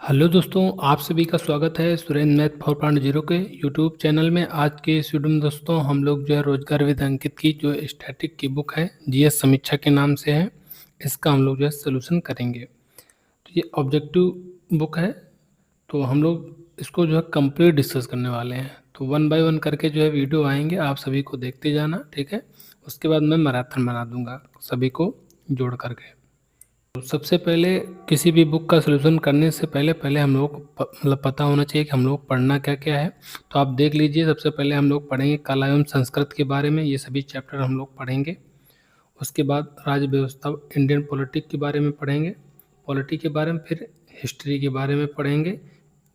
Hello दोस्तों, आप सभी का स्वागत है सुरेंद्र मैथ 4.0 के यूट्यूब चैनल में। आज के इस वीडियो में दोस्तों हम लोग जो है रोजगार विद अंकित की जो स्टैटिक की बुक है जीएस समीक्षा के नाम से है, इसका हम लोग जो है सोल्यूशन करेंगे। तो ये ऑब्जेक्टिव बुक है, तो हम लोग इसको जो है कंप्लीट डिस्कस करने वाले हैं। तो 1 बाय 1 करके जो है वीडियो आएंगे, आप सभी को देखते जाना, ठीक है। उसके बाद मैं मैराथन बना दूंगा सभी को जोड़ करके। तो सबसे पहले किसी भी बुक का सलूशन करने से पहले पहले हम लोग मतलब पता होना चाहिए कि हम लोग पढ़ना क्या क्या है। तो आप देख लीजिए, सबसे पहले हम लोग पढ़ेंगे कला एवं संस्कृत के बारे में, ये सभी चैप्टर हम लोग पढ़ेंगे। उसके बाद राज्य व्यवस्था इंडियन पॉलिटिक के बारे में पढ़ेंगे, पॉलिटी के बारे में, फिर हिस्ट्री के बारे में पढ़ेंगे।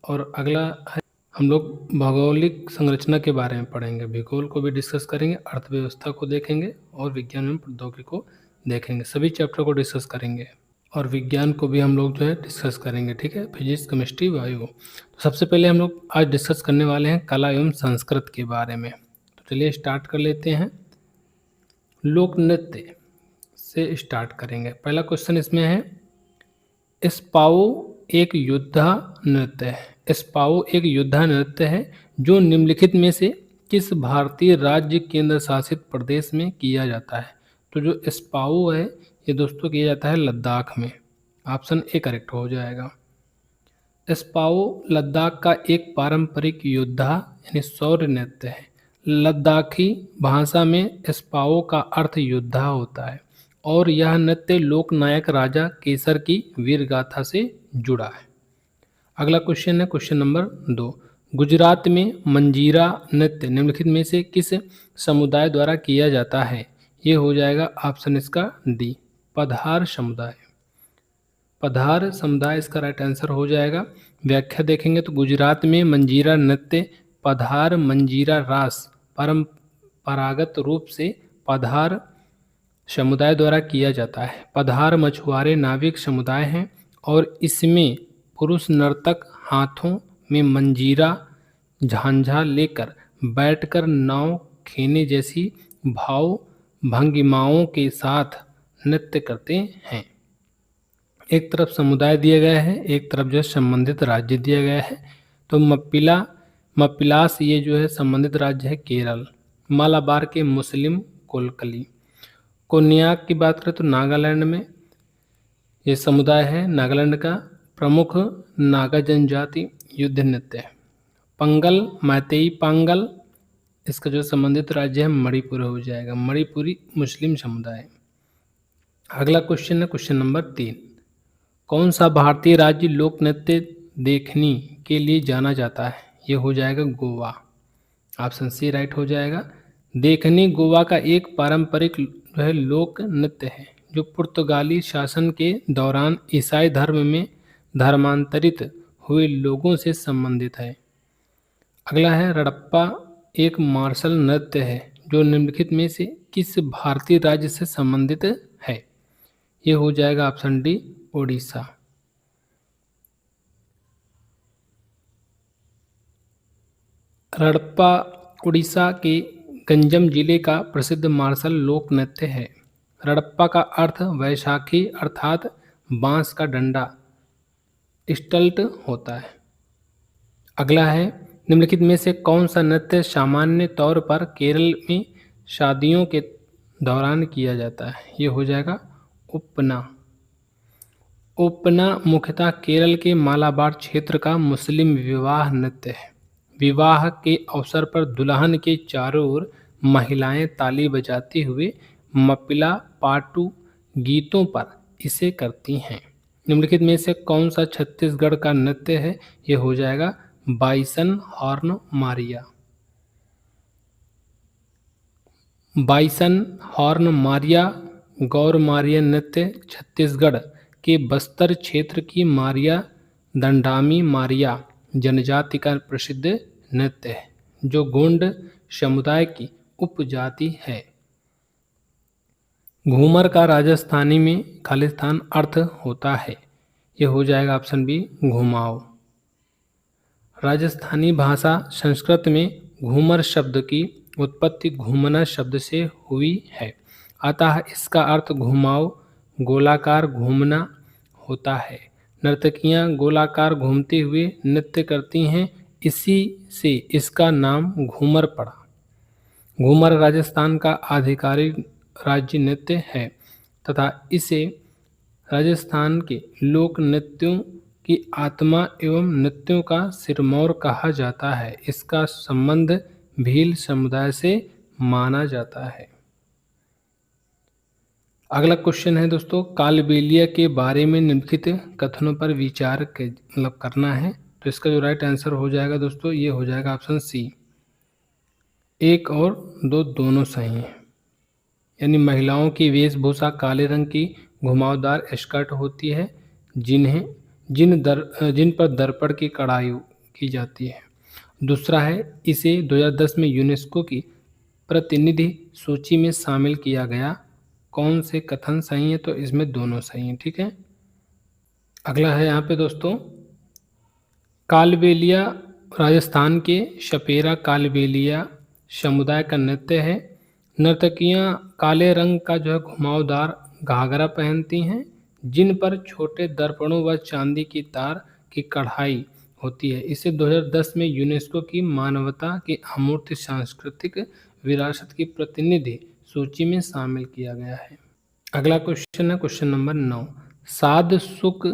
और अगला है हम लोग भौगोलिक संरचना के बारे में पढ़ेंगे, भूगोल को भी डिस्कस करेंगे, अर्थव्यवस्था को देखेंगे और विज्ञान एवं प्रौद्योगिकी को देखेंगे। सभी चैप्टर को डिस्कस करेंगे और विज्ञान को भी हम लोग जो है डिस्कस करेंगे, ठीक है, फिजिक्स केमिस्ट्री बायो। तो सबसे पहले हम लोग आज डिस्कस करने वाले हैं कला एवं संस्कृत के बारे में। तो चलिए स्टार्ट कर लेते हैं। लोक नृत्य से स्टार्ट करेंगे। पहला क्वेश्चन इसमें है, स्पाओ एक युद्धा नृत्य है। स्पाओ एक युद्धा नृत्य है जो निम्नलिखित में से किस भारतीय राज्य केंद्र शासित प्रदेश में किया जाता है। तो जो स्पाओ है ये दोस्तों किया जाता है लद्दाख में। ऑप्शन ए करेक्ट हो जाएगा। स्पाओ लद्दाख का एक पारंपरिक योद्धा यानी शौर्य नृत्य है। लद्दाखी भाषा में स्पाओ का अर्थ योद्धा होता है और यह नृत्य लोकनायक राजा केसर की वीर गाथा से जुड़ा है। अगला क्वेश्चन है क्वेश्चन नंबर 2। गुजरात में मंजीरा नृत्य निम्नलिखित में से किस समुदाय द्वारा किया जाता है। ये हो जाएगा ऑप्शन इसका डी, पधार समुदाय। पधार समुदाय इसका राइट आंसर हो जाएगा। व्याख्या देखेंगे तो गुजरात में मंजीरा नृत्य पधार मंजीरा रास परंपरागत रूप से पधार समुदाय द्वारा किया जाता है। पधार मछुआरे नाविक समुदाय हैं और इसमें पुरुष नर्तक हाथों में मंजीरा झांझा लेकर बैठकर नाव खेने जैसी भाव भंगिमाओं के साथ नृत्य करते हैं। एक तरफ समुदाय दिया गया है, एक तरफ जो है संबंधित राज्य दिया गया है। तो मप्पिलास ये जो है संबंधित राज्य है केरल। मालाबार के मुस्लिम कोलकली। कोन्याक की बात करें तो नागालैंड में ये समुदाय है। नागालैंड का प्रमुख नागा जनजाति युद्ध नृत्य है। पंगल मैतेई पांगल, इसका जो संबंधित राज्य है मणिपुर हो जाएगा, मणिपुरी मुस्लिम समुदाय। अगला क्वेश्चन है क्वेश्चन नंबर 3। कौन सा भारतीय राज्य लोक नृत्य देखने के लिए जाना जाता है। ये हो जाएगा गोवा। ऑप्शन सी राइट हो जाएगा। देखनी गोवा का एक पारंपरिक जो है लोक नृत्य है जो पुर्तगाली शासन के दौरान ईसाई धर्म में धर्मांतरित हुए लोगों से संबंधित है। अगला है रड़प्पा एक मार्शल नृत्य है जो निम्नलिखित में से किस भारतीय राज्य से संबंधित है। ये हो जाएगा ऑप्शन डी, ओडिशा। रड़प्पा उड़ीसा के गंजम जिले का प्रसिद्ध मार्शल लोक नृत्य है। रड़प्पा का अर्थ वैशाखी अर्थात बांस का डंडा स्टल्ट होता है। अगला है निम्नलिखित में से कौन सा नृत्य सामान्य तौर पर केरल में शादियों के दौरान किया जाता है। ये हो जाएगा उपना। उपना मुख्यतः केरल के मालाबार क्षेत्र का मुस्लिम विवाह नृत्य है। विवाह के अवसर पर दुल्हन के चारों ओर महिलाएं ताली बजाते हुए मप्पिला पाटू गीतों पर इसे करती हैं। निम्नलिखित में से कौन सा छत्तीसगढ़ का नृत्य है। ये हो जाएगा bison horn Maria. Bison horn Maria Gaur Maria नृत्य छत्तीसगढ़ के बस्तर क्षेत्र की मारिया दंडामी मारिया जनजाति का प्रसिद्ध नृत्य है जो गोंड समुदाय की उपजाति है। घूमर का राजस्थानी में खालिस्तान अर्थ होता है। यह हो जाएगा ऑप्शन बी, घुमाओ। राजस्थानी भाषा संस्कृत में घूमर शब्द की उत्पत्ति घूमना शब्द से हुई है, अतः इसका अर्थ घुमाओ गोलाकार घूमना होता है। नर्तकियां गोलाकार घूमते हुए नृत्य करती हैं, इसी से इसका नाम घूमर पड़ा। घूमर राजस्थान का आधिकारिक राज्य नृत्य है तथा इसे राजस्थान के लोक नृत्यों की आत्मा एवं नृत्यों का सिरमौर कहा जाता है। इसका संबंध भील समुदाय से माना जाता है। अगला क्वेश्चन है दोस्तों, कालबेलिया के बारे में निम्नलिखित कथनों पर विचार करना है। तो इसका जो राइट आंसर हो जाएगा दोस्तों, ये हो जाएगा ऑप्शन सी, 1 और 2 दोनों सही हैं। यानी महिलाओं की वेशभूषा काले रंग की घुमावदार स्कर्ट होती है, जिन पर दर्पण की कढ़ाई की जाती है। दूसरा है, इसे 2010 में यूनेस्को की प्रतिनिधि सूची में शामिल किया गया। कौन से कथन सही है? तो इसमें दोनों सही हैं। ठीक है। अगला है यहाँ पे दोस्तों, कालबेलिया राजस्थान के शपेरा कालबेलिया समुदाय का नृत्य है। नर्तकियां काले रंग का जो है घुमावदार घाघरा पहनती हैं, जिन पर छोटे दर्पणों व चांदी की तार की कढ़ाई होती है। इसे 2010 में यूनेस्को की मानवता की अमूर्त सांस्कृतिक विरासत की प्रतिनिधि सूची में शामिल किया गया है। अगला क्वेश्चन है क्वेश्चन नंबर 9, साध सुक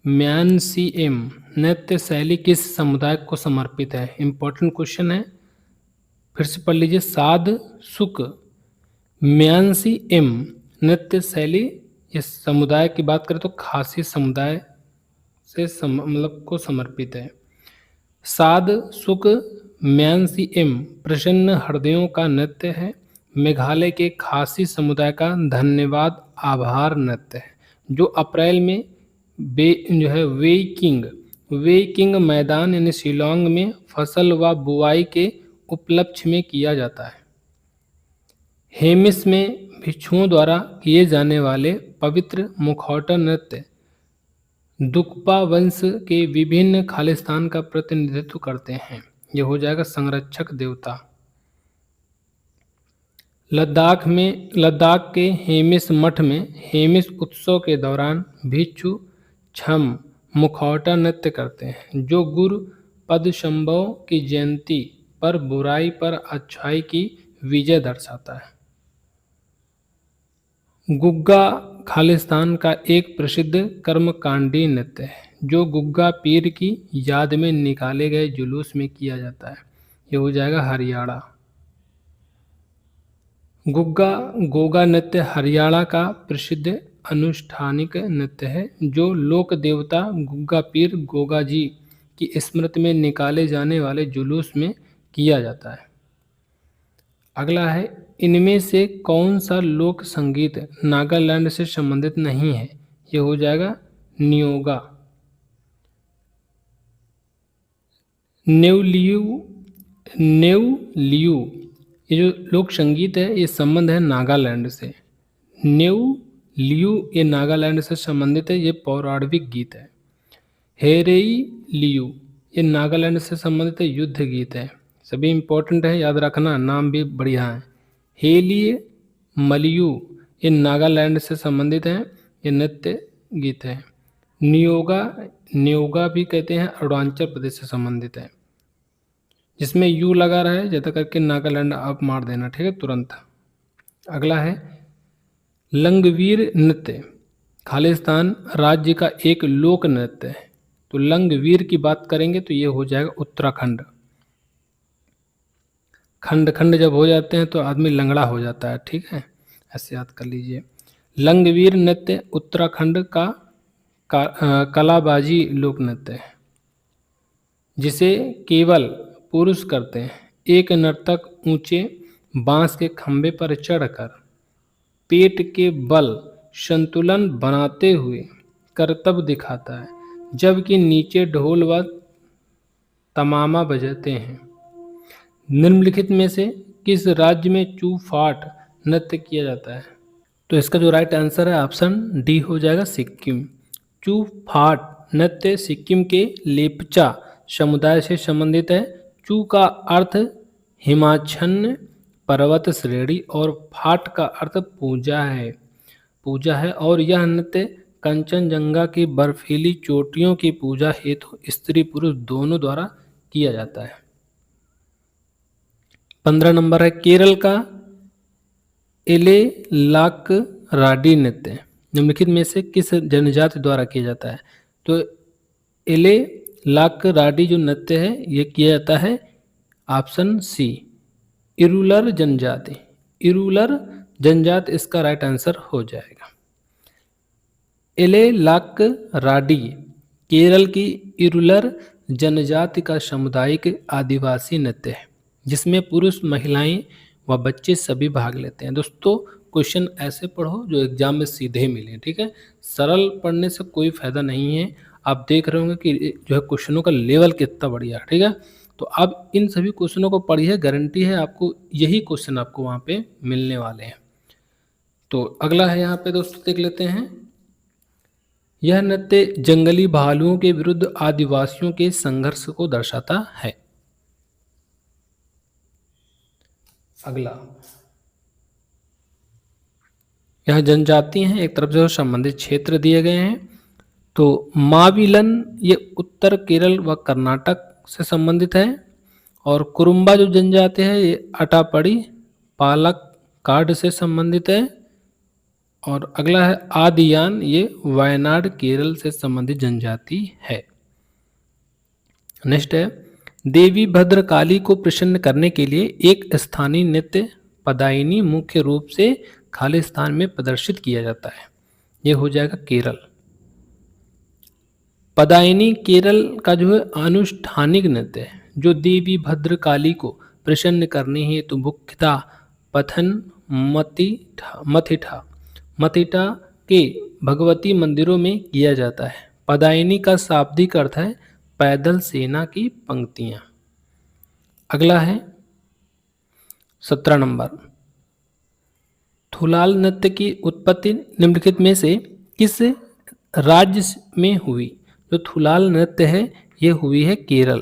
म्यानसीएम नृत्य शैली किस समुदाय को समर्पित है? इंपॉर्टेंट क्वेश्चन है, फिर से पढ़ लीजिए। साध सुक म्यानसीएम नृत्य शैली इस समुदाय की बात करें तो खासी समुदाय से को समर्पित है। साध सुक म्यानसीएम प्रसन्न हृदयों का नृत्य है। मेघालय के खासी समुदाय का धन्यवाद आभार नृत्य है, जो अप्रैल में वेइकिंग मैदान यानी शिलोंग में फसल व बुआई के उपलक्ष्य में किया जाता है। हेमिस में भिक्षुओं द्वारा किए जाने वाले पवित्र मुखौटा नृत्य दुकपा वंश के विभिन्न खालिस्तान का प्रतिनिधित्व करते हैं। यह हो जाएगा संरक्षक देवता। लद्दाख के हेमिस मठ में हेमिस उत्सव के दौरान भिक्षु छम मुखौटा नृत्य करते हैं, जो गुरु पद्मशंभव की जयंती पर बुराई पर अच्छाई की विजय दर्शाता है। गुग्गा खालिस्तान का एक प्रसिद्ध कर्मकांडी नृत्य है, जो गुग्गा पीर की याद में निकाले गए जुलूस में किया जाता है। यह हो जाएगा हरियाणा। गोगा नृत्य हरियाणा का प्रसिद्ध अनुष्ठानिक नृत्य है, जो लोक देवता गुग्गा पीर गोगा जी की स्मृति में निकाले जाने वाले जुलूस में किया जाता है। अगला है, इनमें से कौन सा लोक संगीत नागालैंड से संबंधित नहीं है? यह हो जाएगा न्योगा। नेवलियू ये जो लोक संगीत है, ये संबंध है नागालैंड से। नेवलियू ये नागालैंड से संबंधित है, ये पौराणिक गीत है। हेरेई लियू ये नागालैंड से संबंधित है, युद्ध गीत है। सभी इंपॉर्टेंट है, याद रखना, नाम भी बढ़िया है। हेलिए मलियू ये नागालैंड से संबंधित है, ये नृत्य गीत है। न्योगा भी कहते हैं, अरुणाचल प्रदेश से संबंधित है। जिसमें यू लगा रहा है ज़्यादा करके नागालैंड आप मार देना, ठीक है, तुरंत। अगला है, लंगवीर नृत्य खालिस्तान राज्य का एक लोक नृत्य है। तो लंगवीर की बात करेंगे तो ये हो जाएगा उत्तराखंड। खंड जब हो जाते हैं तो आदमी लंगड़ा हो जाता है, ठीक है, ऐसे याद कर लीजिए। लंगवीर नृत्य उत्तराखंड का कलाबाजी लोक नृत्य है, जिसे केवल पुरुष करते हैं। एक नर्तक ऊंचे बांस के खंभे पर चढ़कर पेट के बल संतुलन बनाते हुए करतब दिखाता है, जबकि नीचे ढोल व तमामा बजाते हैं। निम्नलिखित में से किस राज्य में चूफाट नृत्य किया जाता है? तो इसका जो राइट आंसर है ऑप्शन डी हो जाएगा, सिक्किम। चूफाट नृत्य सिक्किम के लेप्चा समुदाय से संबंधित है। चू का अर्थ हिमाच्छन्न पर्वत श्रेणी और फाट का अर्थ पूजा है और यह नृत्य कंचनजंगा की बर्फीली चोटियों की पूजा हेतु स्त्री पुरुष दोनों द्वारा किया जाता है। 15 नंबर है केरल का एलेलाकराडी नृत्य निम्नलिखित में से किस जनजाति द्वारा किया जाता है? तो एलेलाकराडी जो नृत्य है ये किया जाता है ऑप्शन सी इरूलर जनजाति। इरूलर जनजाति इसका राइट आंसर हो जाएगा। एलेलाकराडी केरल की इरूलर जनजाति का सामुदायिक आदिवासी नृत्य है जिसमें पुरुष, महिलाएं व बच्चे सभी भाग लेते हैं। दोस्तों क्वेश्चन ऐसे पढ़ो जो एग्जाम में सीधे मिले, ठीक है। सरल पढ़ने से कोई फायदा नहीं है। आप देख रहे होंगे कि जो है क्वेश्चनों का लेवल कितना बढ़िया, ठीक है। तो आप इन सभी क्वेश्चनों को पढ़िए, गारंटी है आपको यही क्वेश्चन आपको वहाँ पे मिलने वाले हैं। तो अगला है यहाँ पे दोस्तों देख लेते हैं। यह नृत्य जंगली भालुओं के विरुद्ध आदिवासियों के संघर्ष को दर्शाता है। अगला यह जनजाति हैं, एक तरफ से संबंधित क्षेत्र दिए गए हैं। तो माविलन ये उत्तर केरल व कर्नाटक से संबंधित है और कुरुम्बा जो जनजाति है ये अटापड़ी पालक्काड से संबंधित है। और अगला है आदियान, ये वायनाड केरल से संबंधित जनजाति है। नेक्स्ट है देवी भद्रकाली को प्रसन्न करने के लिए एक स्थानीय नृत्य पदायनी मुख्य रूप से खाली स्थान में प्रदर्शित किया जाता है। यह हो जाएगा केरल। पदायनी केरल का जो है अनुष्ठानिक नृत्य है जो देवी भद्रकाली को प्रसन्न करने हेतु मुख्यतः पथन मथिटा के भगवती मंदिरों में किया जाता है। पदायनी का शाब्दिक अर्थ है पैदल सेना की पंक्तियां। अगला है 17 नंबर थुलाल नृत्य की उत्पत्ति निम्नलिखित में से किस राज्य में हुई? जो थुलाल नृत्य है ये हुई है केरल।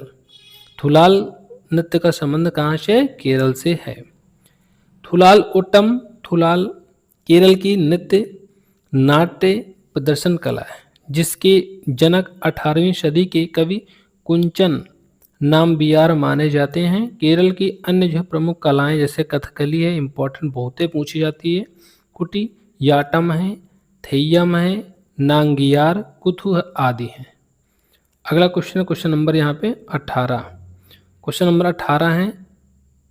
थुलाल नृत्य का संबंध कहाँ से? केरल से है। थुलाल ओटम थुलाल केरल की नृत्य नाट्य प्रदर्शन कला है जिसके जनक 18वीं सदी के कवि कुंचन नाम्बियार माने जाते हैं। केरल की अन्य जो प्रमुख कलाएं जैसे कथकली है, इंपॉर्टेंट बहुतें पूछी जाती है, कुटी याटम है, थेय्यम है, नांगियार कुथु आदि हैं। अगला क्वेश्चन नंबर यहाँ पे 18। क्वेश्चन नंबर 18 है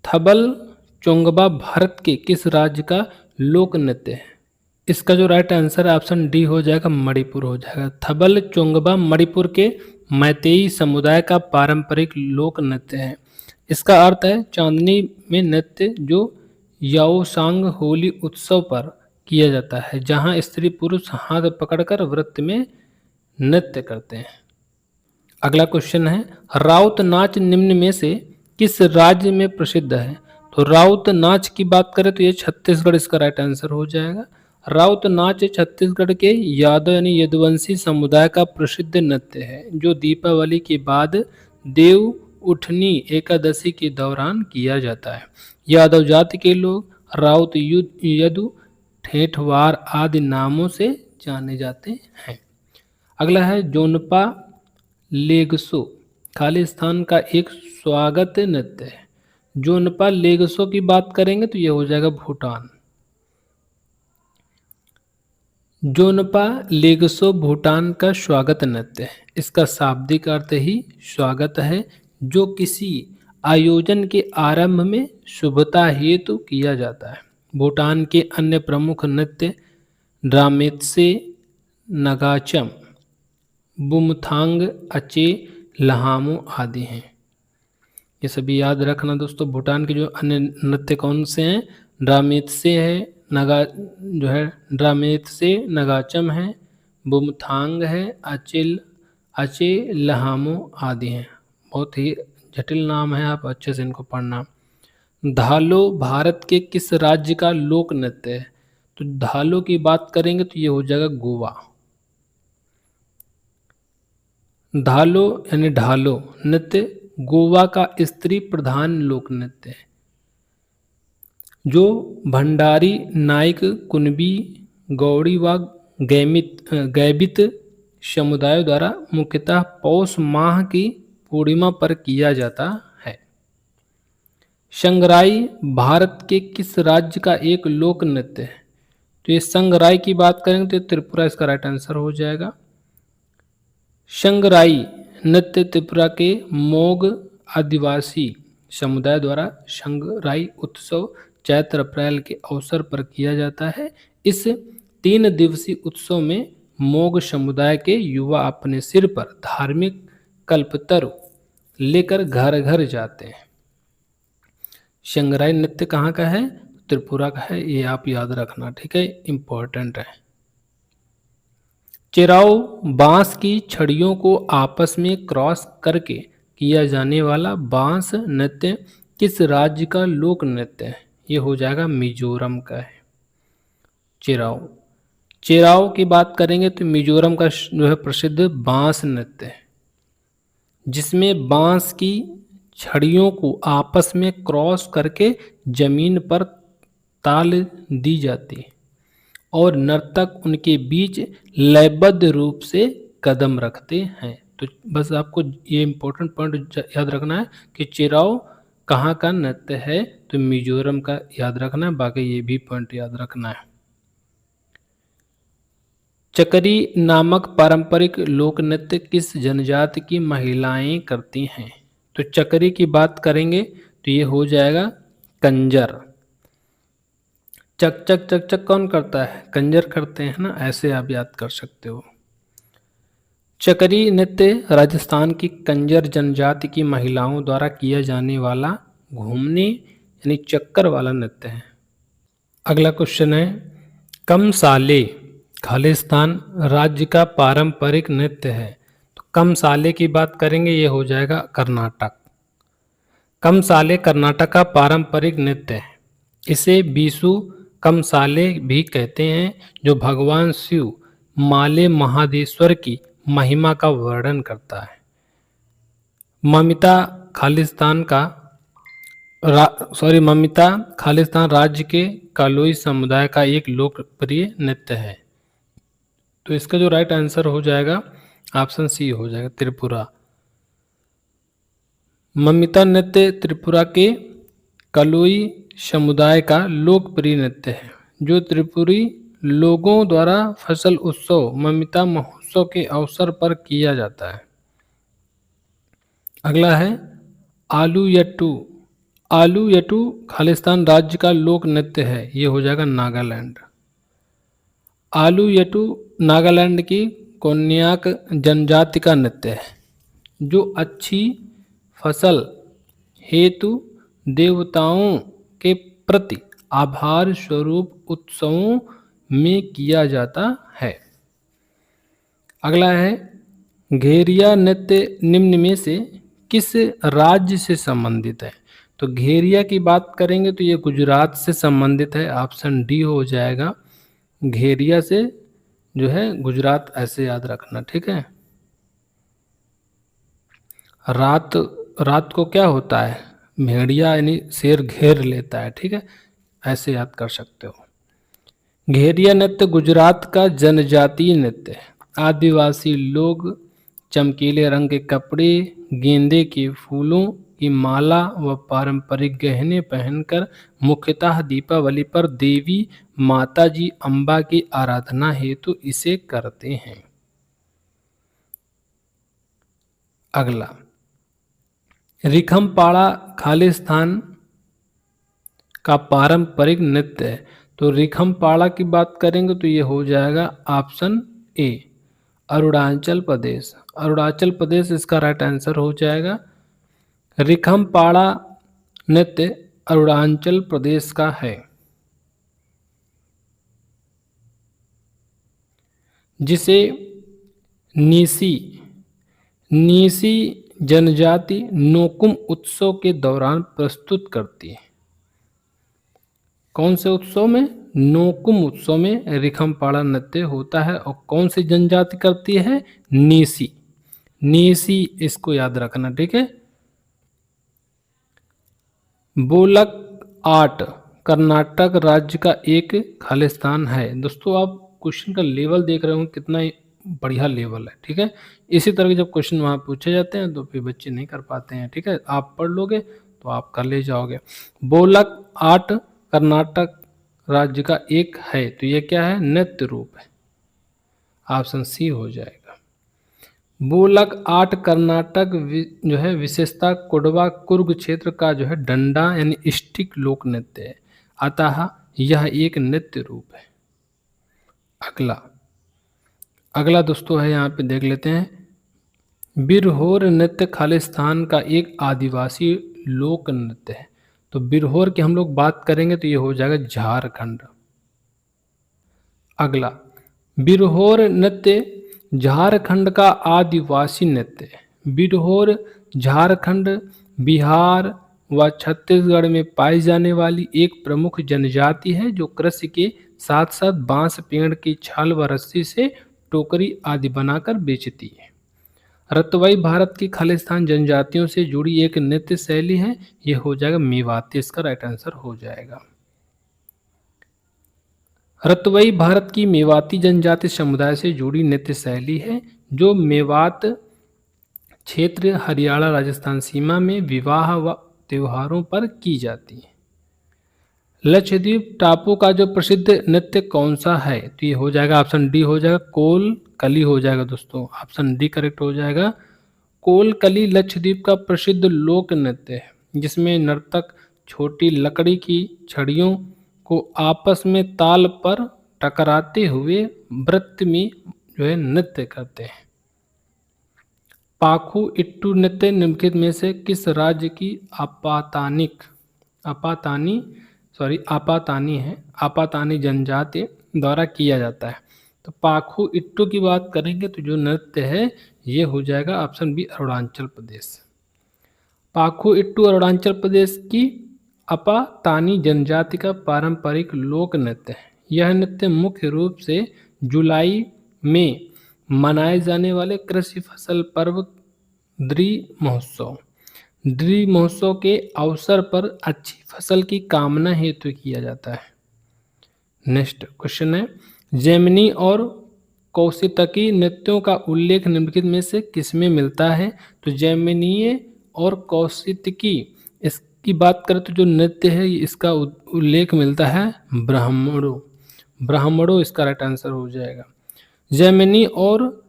थबल चोंगबा भारत के किस राज्य का लोक नृत्य है? इसका जो राइट आंसर है ऑप्शन डी हो जाएगा, मणिपुर हो जाएगा। थबल चोंगबा मणिपुर के मैतेई समुदाय का पारंपरिक लोक नृत्य है। इसका अर्थ है चांदनी में नृत्य जो याओसांग होली उत्सव पर किया जाता है जहां स्त्री पुरुष हाथ पकड़कर वृत्त में नृत्य करते हैं। अगला क्वेश्चन है राउत नाच निम्न में से किस राज्य में प्रसिद्ध है? तो राउत नाच की बात करें तो ये छत्तीसगढ़ इसका राइट आंसर हो जाएगा। राउत नाच छत्तीसगढ़ के यादव यानी यदुवंशी समुदाय का प्रसिद्ध नृत्य है जो दीपावली के बाद देव उठनी एकादशी के दौरान किया जाता है। यादव जाति के लोग राउत यदु ठेठवार आदि नामों से जाने जाते हैं। अगला है जोनपा लेगसो खालिस्तान का एक स्वागत नृत्य है। जोनपा लेगसो की बात करेंगे तो यह हो जाएगा भूटान। जोनपा लेगसो भूटान का स्वागत नृत्य है। इसका शाब्दिक अर्थ ही स्वागत है जो किसी आयोजन के आरंभ में शुभता हेतु किया जाता है। भूटान के अन्य प्रमुख नृत्य ड्रामेत्से, नगाचम, बुमथांग, अचे, लहामो आदि हैं। ये सभी याद रखना दोस्तों। भूटान के जो अन्य नृत्य कौन से हैं? ड्रामेत्से है, नगा जो है ड्रामेत्से, नगाचम है, बुमथांग है, अचे लहामो आदि हैं। बहुत ही जटिल नाम है, आप अच्छे से इनको पढ़ना। धालो भारत के किस राज्य का लोक नृत्य है? तो धालो की बात करेंगे तो ये हो जाएगा गोवा। धालो यानी ढालो नृत्य गोवा का स्त्री प्रधान लोक नृत्य है जो भंडारी, नाइक, कुनबी, गौड़ी व गैबित समुदायों द्वारा मुख्यतः पौष माह की पूर्णिमा पर किया जाता है। संगराई भारत के किस राज्य का एक लोक नृत्य है? तो ये संगराई की बात करेंगे तो त्रिपुरा इसका राइट आंसर हो जाएगा। संगराई नृत्य त्रिपुरा के मोग आदिवासी समुदाय द्वारा संगराई उत्सव चैत्र अप्रैल के अवसर पर किया जाता है। इस 3 दिवसीय उत्सव में मोग समुदाय के युवा अपने सिर पर धार्मिक कल्पतरु लेकर घर घर जाते हैं। संगराई नृत्य कहाँ का है? त्रिपुरा का है, ये आप याद रखना, ठीक है, इंपॉर्टेंट है। चिराओ बांस की छड़ियों को आपस में क्रॉस करके किया जाने वाला बांस नृत्य किस राज्य का लोक नृत्य है? ये हो जाएगा मिजोरम का है। चिराओ की बात करेंगे तो मिजोरम का जो है प्रसिद्ध बांस नृत्य है, जिसमें बांस की छड़ियों को आपस में क्रॉस करके जमीन पर ताल दी जाती है और नर्तक उनके बीच लयबद्ध रूप से कदम रखते हैं। तो बस आपको ये इम्पोर्टेंट पॉइंट याद रखना है कि चिराओ कहाँ का नृत्य है, तो मिजोरम का याद रखना है, बाकी ये भी पॉइंट याद रखना है। चकरी नामक पारंपरिक लोक नृत्य किस जनजाति की महिलाएं करती हैं? तो चकरी की बात करेंगे तो ये हो जाएगा कंजर। चक चक चक चक कौन करता है? कंजर करते हैं ना, ऐसे आप याद कर सकते हो। चकरी नृत्य राजस्थान की कंजर जनजाति की महिलाओं द्वारा किया जाने वाला घूमने यानी चक्कर वाला नृत्य है। अगला क्वेश्चन है, कमसाले खालिस्तान राज्य का पारंपरिक नृत्य है। तो कमसाले की बात करेंगे, ये हो जाएगा कर्नाटक। कमसाले कर्नाटक का पारंपरिक नृत्य है। इसे बीसू कमसाले भी कहते हैं, जो भगवान शिव माले महादेश्वर की महिमा का वर्णन करता है। ममिता खालिस्तान राज्य के कालोई समुदाय का एक लोकप्रिय नृत्य है। तो इसका जो राइट आंसर हो जाएगा ऑप्शन सी हो जाएगा, त्रिपुरा। ममिता नृत्य त्रिपुरा के कालोई समुदाय का लोकप्रिय नृत्य है, जो त्रिपुरी लोगों द्वारा फसल उत्सव ममिता महोत्सव के अवसर पर किया जाता है। अगला है आलू यट्टू। आलू यट्टू खालिस्तान राज्य का लोक नृत्य है, ये हो जाएगा नागालैंड। आलू यट्टू नागालैंड की कोन्याक जनजाति का नृत्य है, जो अच्छी फसल हेतु देवताओं के प्रति आभार स्वरूप उत्सवों में किया जाता है। अगला है घेरिया नृत्य निम्न में से किस राज्य से संबंधित है? तो घेरिया की बात करेंगे तो ये गुजरात से संबंधित है, ऑप्शन डी हो जाएगा। घेरिया से जो है गुजरात, ऐसे याद रखना, ठीक है। रात को क्या होता है? भेड़िया यानी शेर घेर लेता है, ठीक है, ऐसे याद कर सकते हो। घेरिया नृत्य गुजरात का जनजातीय नृत्य है। आदिवासी लोग चमकीले रंग के कपड़े, गेंदे के फूलों की माला व पारंपरिक गहने पहनकर मुख्यतः दीपावली पर देवी माता जी अम्बा की आराधना हेतु इसे करते हैं। अगला रिखमपाड़ा खालिस्तान का पारंपरिक नृत्य है। तो रिखमपाड़ा की बात करेंगे तो ये हो जाएगा ऑप्शन ए, अरुणाचल प्रदेश। अरुणाचल प्रदेश इसका राइट आंसर हो जाएगा। रिखमपाड़ा नृत्य अरुणाचल प्रदेश का है, जिसे नीसी जनजाति नोकुम उत्सव के दौरान प्रस्तुत करती है। कौन से उत्सव में? नोकुम उत्सव में रिखमपाड़ा नृत्य होता है। और कौन सी जनजाति करती है? नीसी, इसको याद रखना, ठीक है। बोलक आर्ट कर्नाटक राज्य का एक खालिस्तान है। दोस्तों आप क्वेश्चन का लेवल देख रहे हो कितना बढ़िया लेवल है, ठीक है। इसी तरह के जब क्वेश्चन वहाँ पूछे जाते हैं तो फिर बच्चे नहीं कर पाते हैं, ठीक है। आप पढ़ लोगे तो आप कर ले जाओगे। बोलक आर्ट कर्नाटक राज्य का एक है, तो ये क्या है? नृत्य रूप है। ऑप्शन सी हो जाएगा। बोलक आर्ट कर्नाटक जो है विशेषता कोडवा कुर्ग क्षेत्र का जो है डंडा यानी स्टिक लोक नृत्य है, अतः यह एक नृत्य रूप है। अगला दोस्तों है, यहाँ पे देख लेते हैं। बिरहोर नृत्य खालिस्तान का एक आदिवासी लोक नृत्य है। तो बिरहोर की हम लोग बात करेंगे तो ये हो जाएगा झारखंड। अगला, बिरहोर नृत्य झारखंड का आदिवासी नृत्य है। बिरहोर झारखंड, बिहार व छत्तीसगढ़ में पाई जाने वाली एक प्रमुख जनजाति है जो कृषि के साथ साथ बांस, पेड़ की छाल व रस्सी से टोकरी आदि बनाकर बेचती है। रतवई भारत की खालिस्तान जनजातियों से जुड़ी एक नृत्य शैली है। यह हो जाएगा मेवाती, इसका राइट आंसर हो जाएगा। रतवई भारत की मेवाती जनजाति समुदाय से जुड़ी नृत्य शैली है जो मेवात क्षेत्र हरियाणा राजस्थान सीमा में विवाह व त्योहारों पर की जाती है। लक्षद्वीप टापू का जो प्रसिद्ध नृत्य कौन सा है? तो ये हो जाएगा ऑप्शन डी हो जाएगा, कोल कली हो जाएगा दोस्तों। ऑप्शन डी करेक्ट हो जाएगा। कोल कली लक्षद्वीप का प्रसिद्ध लोक नृत्य है जिसमें नर्तक छोटी लकड़ी की छड़ियों को आपस में ताल पर टकराते हुए वृत्त में जो है नृत्य करते हैं। पाखु इट्टू नृत्य निम्नलिखित में से किस राज्य की आपातानी जनजाति द्वारा किया जाता है? तो पाखु इट्टू की बात करेंगे तो जो नृत्य है ये हो जाएगा option B, Arunachal Pradesh. पाखु it to Arunachal Pradesh की अपातानी जनजाति का पारंपरिक लोक नृत्य है। यह नृत्य मुख्य रूप से जुलाई में मनाए जाने वाले कृषि फसल पर्व द्री महोत्सव के अवसर पर अच्छी फसल की कामना हेतु किया जाता है। नेक्स्ट क्वेश्चन है, जैमिनी और कौशितकी नृत्यों का उल्लेख निम्नलिखित में से किसमें मिलता है? तो जैमिनीय और कौशितकी, इसकी बात करें तो जो नृत्य है इसका उल्लेख मिलता है ब्राह्मणों, इसका राइट आंसर हो जाएगा। जैमिनी और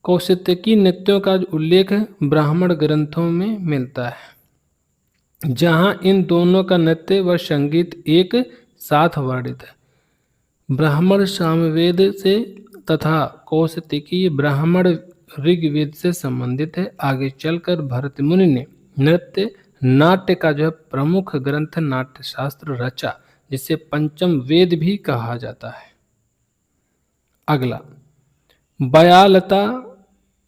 कौशितकी नृत्यों का उल्लेख ब्राह्मण ग्रंथों में मिलता है जहां इन दोनों का नृत्य व संगीत एक साथ वर्णित है। ब्राह्मण सामवेद से तथा कौशितकी ब्राह्मण ऋग्वेद से संबंधित है। आगे चलकर भरत मुनि ने नृत्य नाट्य का जो है प्रमुख ग्रंथ नाट्य शास्त्र रचा जिसे पंचम वेद भी कहा जाता है। अगला, बयालता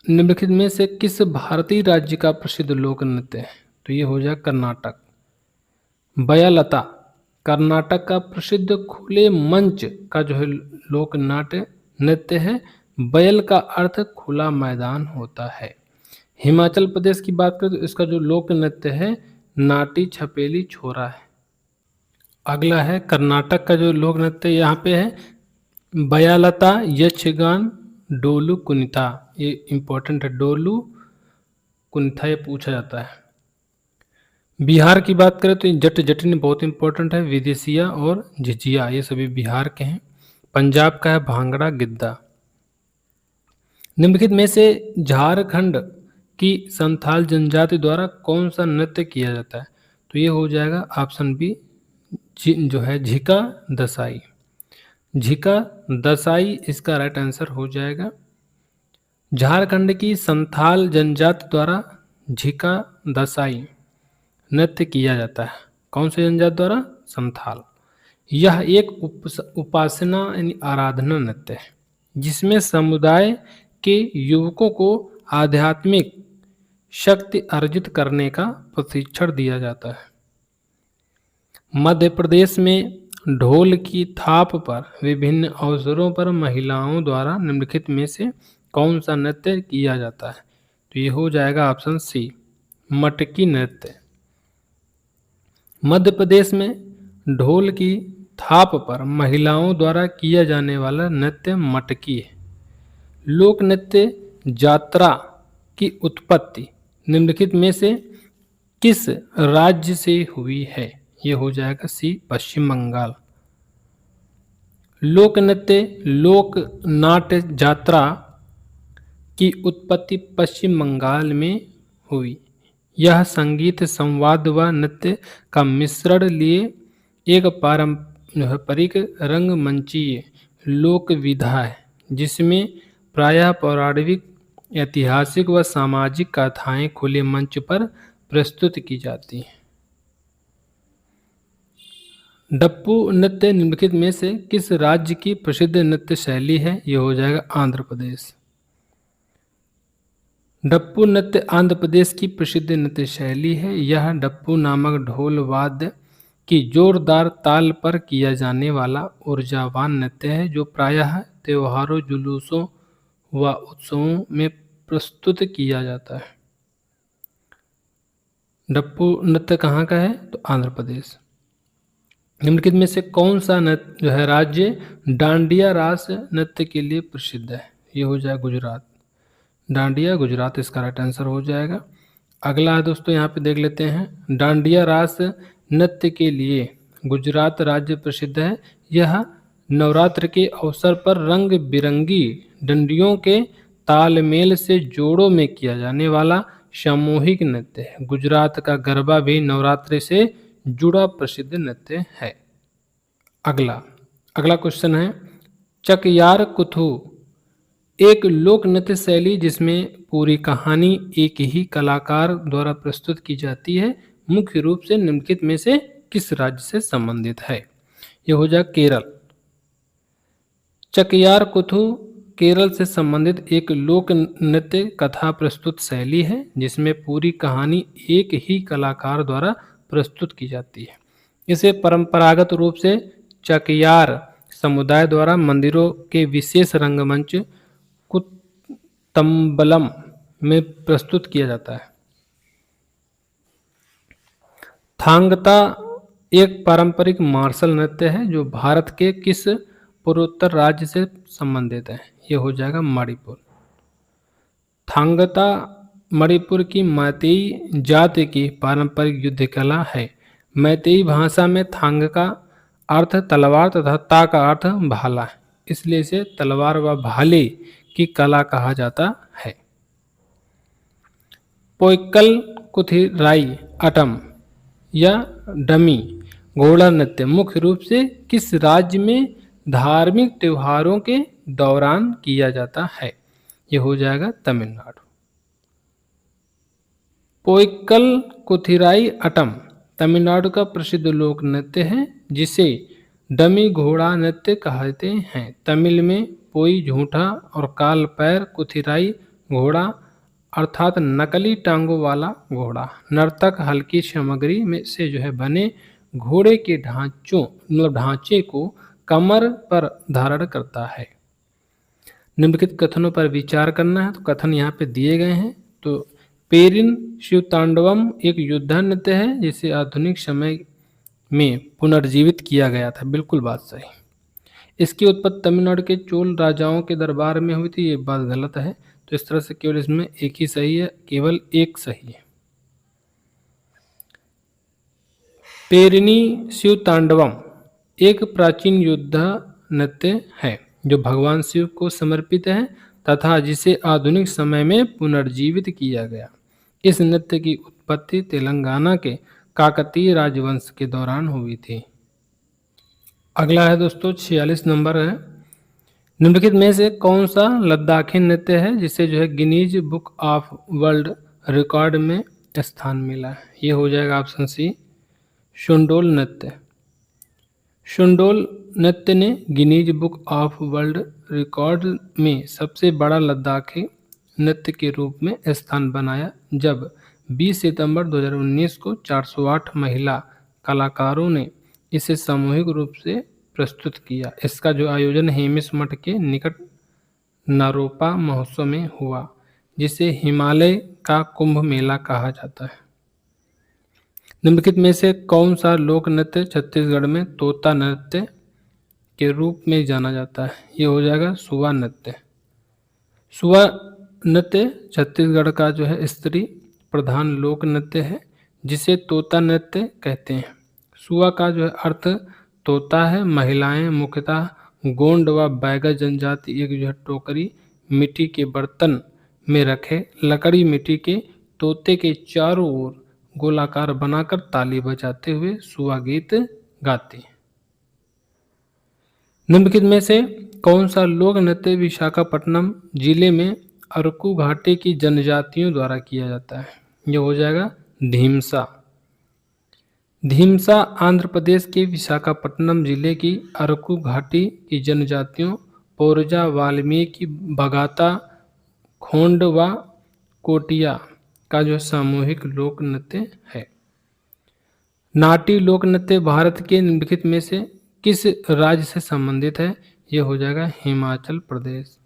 निम्नलिखित में से किस भारतीय राज्य का प्रसिद्ध लोक नृत्य है? तो ये हो जाए कर्नाटक। बयालता कर्नाटक का प्रसिद्ध खुले मंच का जो है लोक नाट्य नृत्य है। बयल का अर्थ खुला मैदान होता है। हिमाचल प्रदेश की बात करें तो इसका जो लोक नृत्य है नाटी छपेली छोरा है। अगला है कर्नाटक का जो लोक नृत्य यहाँ पे है बयालता, यक्षगान, डोलू कुनिता। ये इंपॉर्टेंट है, डोलू कुनिता ये पूछा जाता है। बिहार की बात करें तो जट जटिन बहुत इंपॉर्टेंट है। विदेशिया और झिझिया ये सभी बिहार के हैं। पंजाब का है भांगड़ा गिद्दा। निम्नलिखित में से झारखंड की संथाल जनजाति द्वारा कौन सा नृत्य किया जाता है? तो ये हो जाएगा ऑप्शन बी जो है झिका दसाई। झिका दसाई इसका राइट आंसर हो जाएगा। झारखंड की संथाल जनजाति द्वारा झिका दसाई नृत्य किया जाता है। कौन से जनजाति द्वारा? संथाल। यह एक उपासना यानी आराधना नृत्य है जिसमें समुदाय के युवकों को आध्यात्मिक शक्ति अर्जित करने का प्रशिक्षण दिया जाता है। मध्य प्रदेश में ढोल की थाप पर विभिन्न अवसरों पर महिलाओं द्वारा निम्नलिखित में से कौन सा नृत्य किया जाता है? तो ये हो जाएगा ऑप्शन सी, मटकी नृत्य। मध्य प्रदेश में ढोल की थाप पर महिलाओं द्वारा किया जाने वाला नृत्य मटकी है। लोक नृत्य जात्रा की उत्पत्ति निम्नलिखित में से किस राज्य से हुई है? ये हो जाएगा सी, पश्चिम बंगाल। लोक नृत्य लोक नाट्य जात्रा की उत्पत्ति पश्चिम बंगाल में हुई। यह संगीत, संवाद व नृत्य का मिश्रण लिए एक पारंपरिक रंगमंचीय लोक विधा है, जिसमें प्रायः पौराणिक, ऐतिहासिक व सामाजिक कथाएं खुले मंच पर प्रस्तुत की जाती हैं। डप्पू नृत्य निम्नलिखित में से किस राज्य की प्रसिद्ध नृत्य शैली है? यह हो जाएगा आंध्र प्रदेश। डप्पू नृत्य आंध्र प्रदेश की प्रसिद्ध नृत्य शैली है। यह डप्पू नामक ढोल वाद्य की जोरदार ताल पर किया जाने वाला ऊर्जावान नृत्य है, जो प्रायः त्योहारों, जुलूसों व उत्सवों में प्रस्तुत किया जाता है। डप्पू नृत्य कहाँ का है? तो आंध्र प्रदेश। निम्नलिखित में से कौन सा नृत्य जो है राज्य डांडिया रास नृत्य के लिए प्रसिद्ध है? ये हो जाएगा गुजरात। डांडिया गुजरात इसका राइट आंसर हो जाएगा। अगला है दोस्तों, यहाँ पे देख लेते हैं। डांडिया रास नृत्य के लिए गुजरात राज्य प्रसिद्ध है। यह नवरात्र के अवसर पर रंग बिरंगी डंडियों के तालमेल से जोड़ों में किया जाने वाला सामूहिक नृत्य है। गुजरात का गरबा भी नवरात्रि से जुड़ा प्रसिद्ध नृत्य है। अगला क्वेश्चन है, चकयार कुथु एक लोक नृत्य शैली जिसमें पूरी कहानी एक ही कलाकार द्वारा प्रस्तुत की जाती है, मुख्य रूप से निम्नलिखित में से किस राज्य से संबंधित है? यह हो जाएगा केरल। चकयार कुथु केरल से संबंधित एक लोक नृत्य कथा प्रस्तुत शैली है, जिसमें पूरी कहानी एक ही कलाकार द्वारा प्रस्तुत की जाती है। इसे परंपरागत रूप से चकयार समुदाय द्वारा मंदिरों के विशेष रंगमंच कुत्तम्बलम में प्रस्तुत किया जाता है। थांगता एक पारंपरिक मार्शल नृत्य है जो भारत के किस पूर्वोत्तर राज्य से संबंधित है? यह हो जाएगा मणिपुर। थांगता मणिपुर की मैतेई जाति की पारंपरिक युद्ध कला है। मैतेई भाषा में थांग का अर्थ तलवार तथा ता का अर्थ भाला है, इसलिए इसे तलवार व भाले की कला कहा जाता है। पोइक्कल कुथिराई अटम या डमी घोड़ा नृत्य मुख्य रूप से किस राज्य में धार्मिक त्योहारों के दौरान किया जाता है? यह हो जाएगा तमिलनाडु। पोइक्कल कुथिराई अटम तमिलनाडु का प्रसिद्ध लोक नृत्य है, जिसे डमी घोड़ा नृत्य कहते हैं। तमिल में पोई झूठा और काल पैर, कुथिराई घोड़ा अर्थात नकली टांगों वाला घोड़ा। नर्तक हल्की सामग्री में से जो है बने घोड़े के ढांचे को कमर पर धारण करता है। निम्नलिखित कथनों पर विचार करना है। तो कथन यहाँ पे दिए गए हैं। तो पेरिन शिवतांडवम एक युद्ध नृत्य है जिसे आधुनिक समय में पुनर्जीवित किया गया था। बिल्कुल बात सही। इसकी उत्पत्ति तमिलनाडु के चोल राजाओं के दरबार में हुई थी। ये बात गलत है। तो इस तरह से केवल इसमें एक ही सही है, केवल एक सही है। पेरिनी शिवतांडवम एक प्राचीन युद्ध नृत्य है जो भगवान शिव को समर्पित है तथा जिसे आधुनिक समय में पुनर्जीवित किया गया। इस नृत्य की उत्पत्ति तेलंगाना के काकतीय राजवंश के दौरान हुई थी। अगला है दोस्तों 46 नंबर है। निम्नलिखित में से कौन सा लद्दाखी नृत्य है जिसे जो है Guinness book of world record में स्थान मिला है? ये हो जाएगा ऑप्शन सी, शुंडोल नृत्य। शुंडोल नृत्य ने Guinness book of world record में सबसे बड़ा लद्दाखी नृत्य के रूप में स्थान बनाया, जब 20 सितंबर 2019 को 408 महिला कलाकारों ने इसे सामूहिक रूप से प्रस्तुत किया। इसका जो आयोजन हेमिस मठ के निकट नारोपा महोत्सव में हुआ, जिसे हिमालय का कुंभ मेला कहा जाता है। निम्नलिखित में से कौन सा लोक नृत्य छत्तीसगढ़ में तोता नृत्य के रूप में जाना जाता है? ये हो जाएगा सुआ नृत्य। सुआ नृत्य छत्तीसगढ़ का जो है स्त्री प्रधान लोक नृत्य है, जिसे तोता नृत्य कहते हैं। सुआ का जो है अर्थ तोता है। महिलाएं मुख्यतः गोंड व बैगा जनजाति एक जो है टोकरी मिट्टी के बर्तन में रखे लकड़ी मिट्टी के तोते के चारों ओर गोलाकार बनाकर ताली बजाते हुए सुआ गीत गाती हैं। निम्नलिखित में से कौन सा लोक नृत्य विशाखापट्टनम जिले में अरकू घाटी की जनजातियों द्वारा किया जाता है? यह हो जाएगा धीमसा। धीमसा आंध्र प्रदेश के विशाखापट्टनम जिले की अरकू घाटी की जनजातियों पोरजा, वाल्मीकि, बगाता, खोंड व कोटिया का जो सामूहिक लोक नृत्य है। नाटी लोक नृत्य भारत के निम्नलिखित में से किस राज्य से संबंधित है? यह हो जाएगा हिमाचल प्रदेश।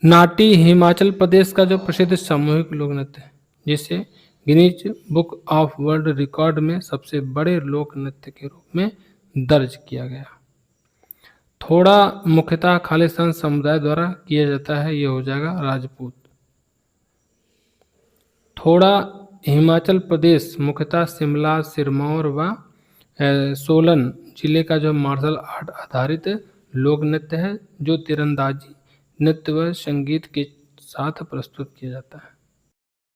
नाटी हिमाचल प्रदेश का जो प्रसिद्ध सामूहिक लोक नृत्य है, जिसे Guinness book of world record में सबसे बड़े लोक नृत्य के रूप में दर्ज किया गया। थोड़ा मुख्यतः खालिस्तान समुदाय द्वारा किया जाता है, यह हो जाएगा राजपूत। थोड़ा हिमाचल प्रदेश मुख्यतः शिमला, सिरमौर व सोलन जिले का जो मार्शल आर्ट आधारित लोक नृत्य है, जो तीरंदाजी नृत्य व संगीत के साथ प्रस्तुत किया जाता है।